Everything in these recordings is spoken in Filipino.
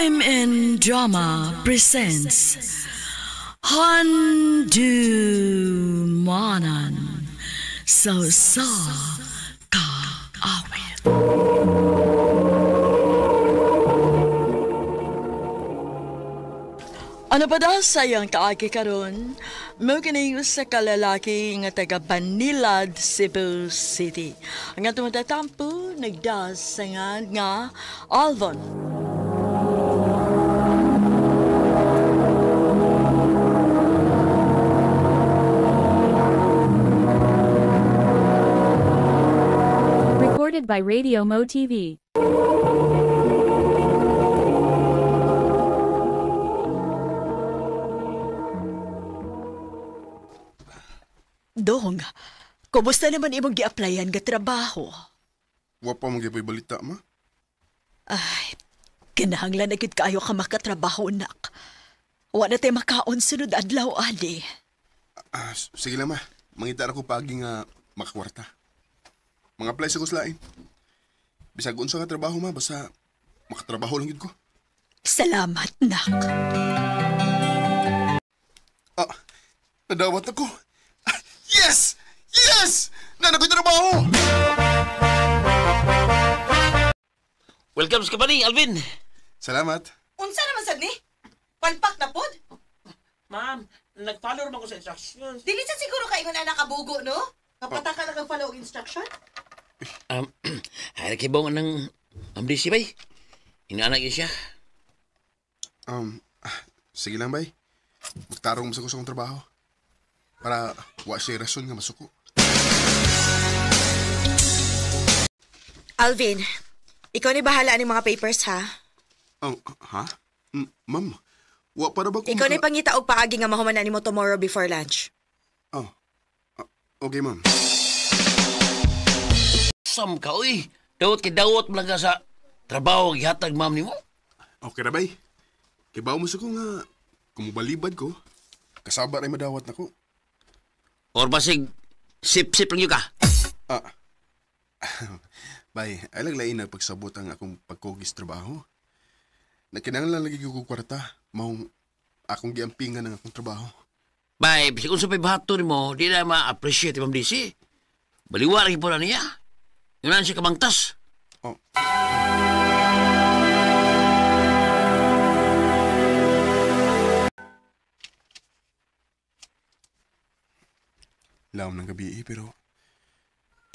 RMN Drama presents Handumanan So Ka Awit. Ano ba daw sayang kaagi karon? Mo kini sa kalalaki nga taga Banilad, Cebu City. Ang atong matatampo nagdasangan nga Alvin. Recorded by Radio Mo TV. Dong, kumusta naman imong gi-applyan nga trabaho? Wa pa mong gipoy balita, ma? Ay, kinahanglan na gid kaayo ka makatrabaho, nak. Wa na tayo makaon sunod adlaw, ali. Sige lang, ma. Mangita na ko pagi nga makakwarta. Mga apply sa kuslain. Bisag unsa nga trabaho, ma, basta makatrabaho lang gid ko. Salamat, nak. Nadawat ako. Yes! Yes! Nanakoy trabaho! Welcome sa company, Alvin. Salamat. Unsa naman sad ni? Palpak na pod? Ma'am, nag-follow naman ko sa instructions. Dili sa siguro kay ingon anak kabugo, no? Kapataka na kang follow instruction? Hay kibong ng amdisi bay. Inaanak yun siya. Sige lang, bay. Magtarong mo sa kusang trabaho. Para wa siya rason nga masuko. Alvin, ikaw ni bahala ni mga papers, ha? Ha? Ma'am, wa para ba kung... Ikaw ni pangita og paagi nga mahumanan nimo tomorrow before lunch. Okay, ma'am. Sam ka, uy. Dawot mo lang ka sa trabaho gihatag ma'am ni mo. Okay na, bay. Kibaw mo sa ko nga, kumubalibad ko, kasabar ay madawat na ko. Or basig, sip-sip lang yun ka. Bay, ay lang lain na pagsabot ang akong pagkugis trabaho. Nakinanglan lagi ko kwarta, maong akong giampingan ng akong trabaho. Bay, bisig kung sa paibahato ni mo, di na ma-appreciate yung mamdisi. Baliwa lagi po na niya. Yun na siya kamangtas. Laom ng gabi pero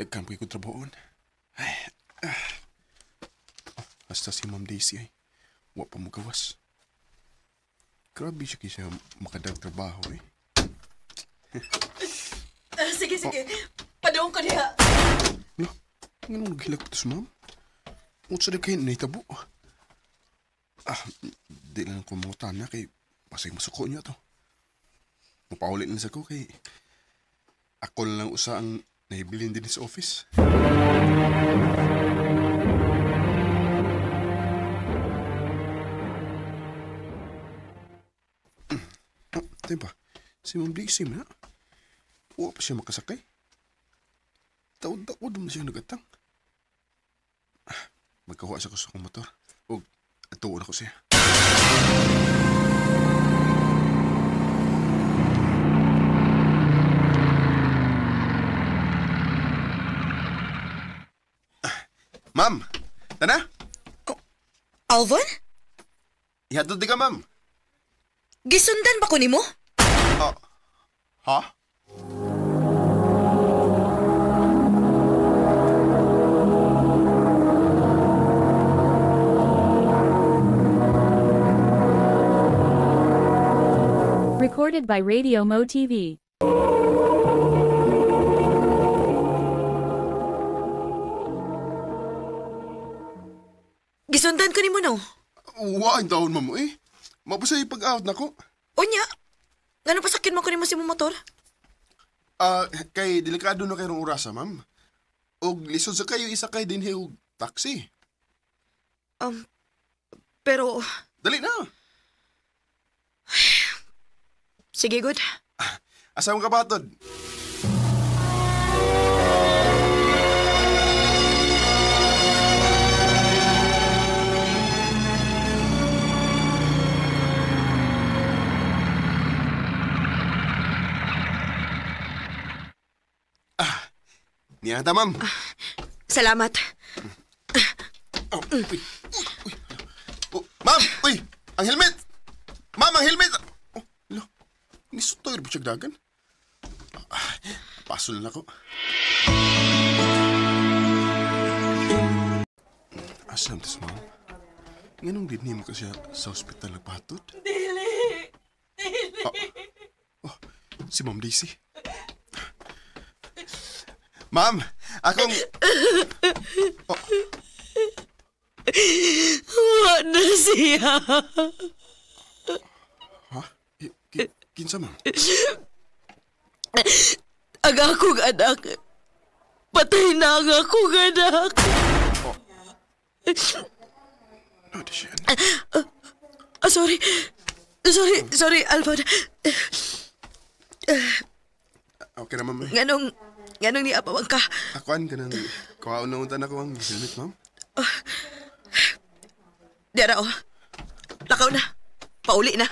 dagkan po ko trabahoon. Basta si Ma'am Daisy ay wa pa mo gawas. Grabe siya kaya makadag trabaho eh. Sige. Padung ko diha. No, ganun naghilak ito sa ma'am. Unsa na kayo naitabo? Di lang ko mga tanak kay pasay masuko niya to. Mapaulit na sa ko kay ako lang usa ang nahibilin din sa office. Diba? Si Ma'am Daisy na. Huwag pa siya makasakay. Taod-taod na siya nagatang. Magkahuwa siya ko sa akong motor. O, atuon ako siya. Ma'am! Tana? Alvin? Ihatod di ka, ma'am. Gisundan ba ko nimo? Ha? Recorded by Radio Mo TV. Gisundan ko nimo, no? Ang taon, ma'am, eh. Mapasay pag-out na ko. Unya, ngano pasakyan mo ko nimo si mo motor? Kay delikado na kayong orasa, ma'am. O lisod sa kayo isa kay din og taxi. Pero... Dali na. Sige, good. Asa mong kapatod? Niyata, ma'am. Salamat. Oh, uy, uy, uy. Oh, ma'am, uy, ang helmet! Ma'am, ang helmet! Oh, lo, nisutoy rin siya dagan. Paso na ako. Asam tas, ma'am. Nganong din mo ka siya sa ospital nagpahatod? Dili! Oh, si Ma'am Daisy. Ma'am, akong... Oh, Wa na siya. ha? Kinsa, ma'am? Ang akong anak. Patay na ang akong anak. No, di siya. Sorry. Sorry, Alfred. Okay na, ma'am. Nganong ni apawang ka? Akuan ka nang... Kawaon na untan ako ang helmet, ma'am. Dara, oh. Lakaw na. Pauli na.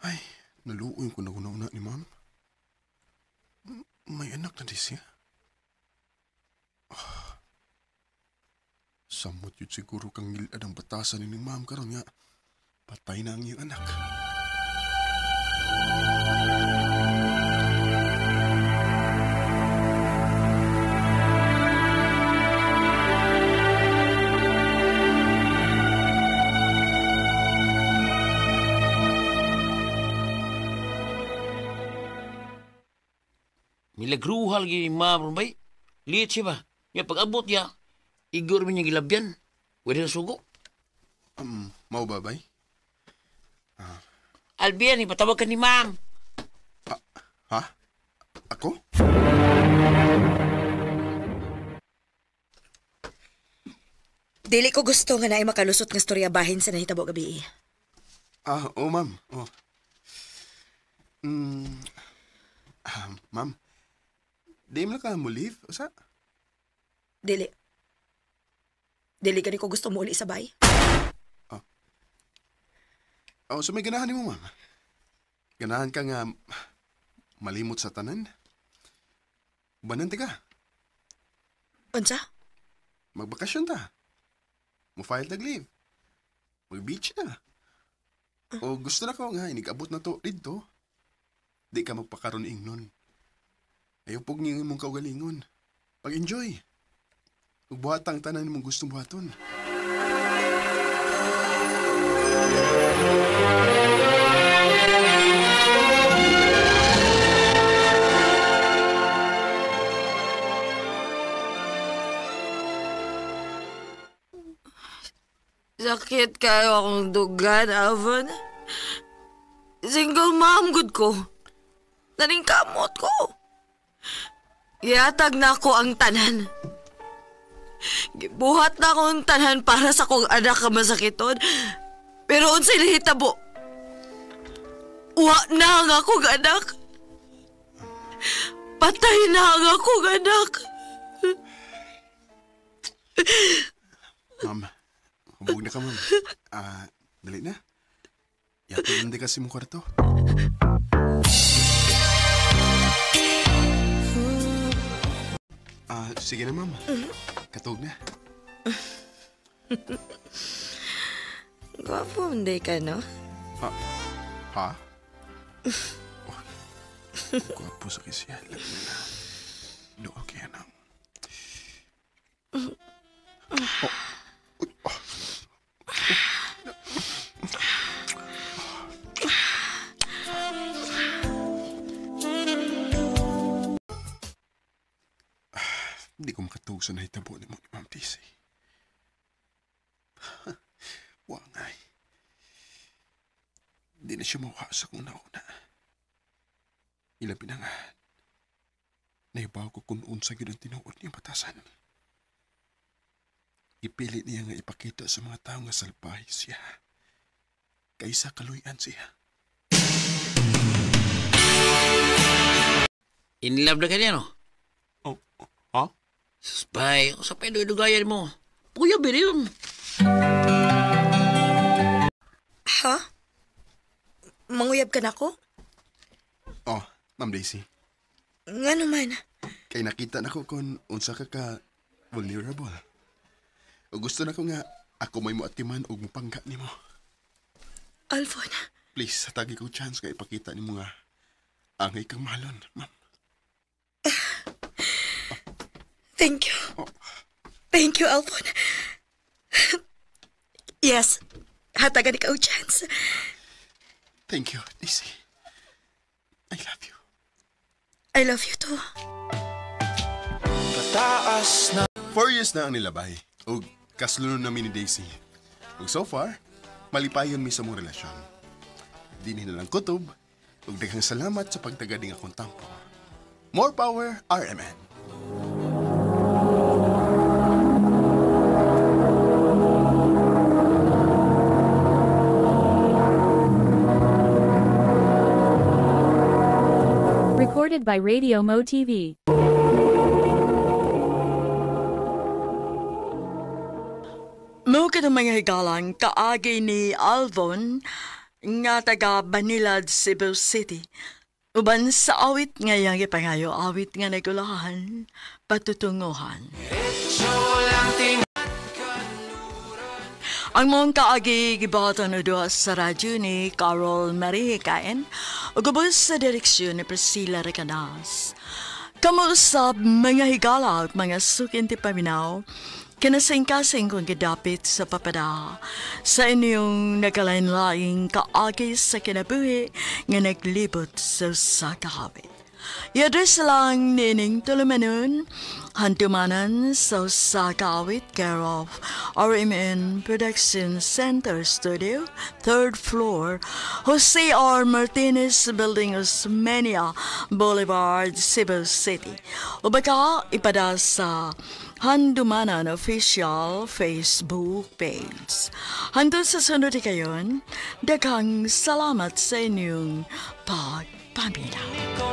Ay, naluoy ko na una ni ma'am. May anak na di siya. Samot yun siguro kang ngilad ang batasan ni ma'am karon nga. Patay na ang iyong anak. Milagruhal gini ma'am bay. Liit siya ba? Ya pag-abot ya, igor mo niyang gilabyan. Pwede na sugo. Mau ba, bay? Albian, ipatawag ka ni ma'am. Ha? Ako? Dili ko gusto nga naay makalusot nga storya bahin sa nahitabo gabi. Oo, ma'am. Oh. Ma'am. Di mo na ka mo leave? O sa? Dili. Dili ka ko gusto mo uli sa bay. Oh, so may ganahan ni mo, ma'am. Ganahan ka nga malimot sa tanan. Banante ka. Unsa? Magbakasyon ta. Mo-file tag leave. Mag-beach na. O gusto na ko nga, inig-abot na to dito. Di ka magpakaroon ingnon. Ayaw pog niyo mong kaugalingon. Pag-enjoy. Magbuhat ang tanan mong gustong buhaton. Sakit kayo akong dugan, Alvin. Single mom good ko. Naning kamot ko. Iatag na ako ang tanan. Gibuhat na akong tanan para sa kong anak ka masakiton. Pero unsay nahitabo. Wa na ang akong anak. Patay na ang akong anak. Ma'am, hubog na ka, ma'am. Dali na. Yato hindi kasi mong kwarto. Sige na, ma'am. Katog na. Gwapo hindi ka, no? Ha? Gwapo sa kisya. Alam mo na. Doon kaya na. Hindi ko makatug sa nahitabo ni Ma'am Daisy. Wangay. Hindi na siya mawa sa kung nauna. Ilabi na nga. Naibaw ko kung unsa yun ang tinuod niyang batasan. Ipilit niya nga ipakita sa mga tao nga salbahe siya. Kaysa kaluyan siya. In love na ka niya, no? Ha? Spy, sa pwede dugayan mo. Puya, birin. Ha? Manguyab ka na ko? Oh, Ma'am Daisy. Nga naman. Kay nakita na ko kung unsa ka vulnerable. O gusto na ko nga ako may muatiman o mupangga ni mo. Alvon, Please, hatagi ko chance nga ipakita ni mo nga angay kang mahalon, ma'am. thank you. Oh. Thank you, Alvon. Yes, hatagan ikaw chance. Thank you, Daisy. I love you. I love you too. 4 years na ang nilabay. O kaslunod namin ni Daisy. Ug so far, malipayon mi sa mong relasyon. Dinhi na lang kutob. Ug daghang salamat sa pagtagading akong tampo. More power, RMN. Recorded by Radio Mo TV. Mo ka mga higalang kaagi ni Alvon nga taga Banilad, Cebu City. Uban sa awit nga yang ipangayo, awit nga nagulahan, patutunguhan. Ang mong kaagi gibatan na doon sa radyo ni Carol Marie Caen o gabos sa direksyon ni Priscilla Recanas. Kamusap mga higala at mga sukinti paminaw, kinasing-kasing kong gidapit sa papada sa inyong nagalain-laing kaagi sa kinabuhi nga naglibot sa kahawit. I-address lang nining tulumanon, hantumanan sa kahawit care of RMN Production Center Studio, 3rd floor, Jose R. Martinez Building, Osmeña Boulevard, Cebu City. O baka ipada sa Handumanan Official Facebook page. Hantun sa sunod kayon, daghang salamat sa inyong pagpaminaw.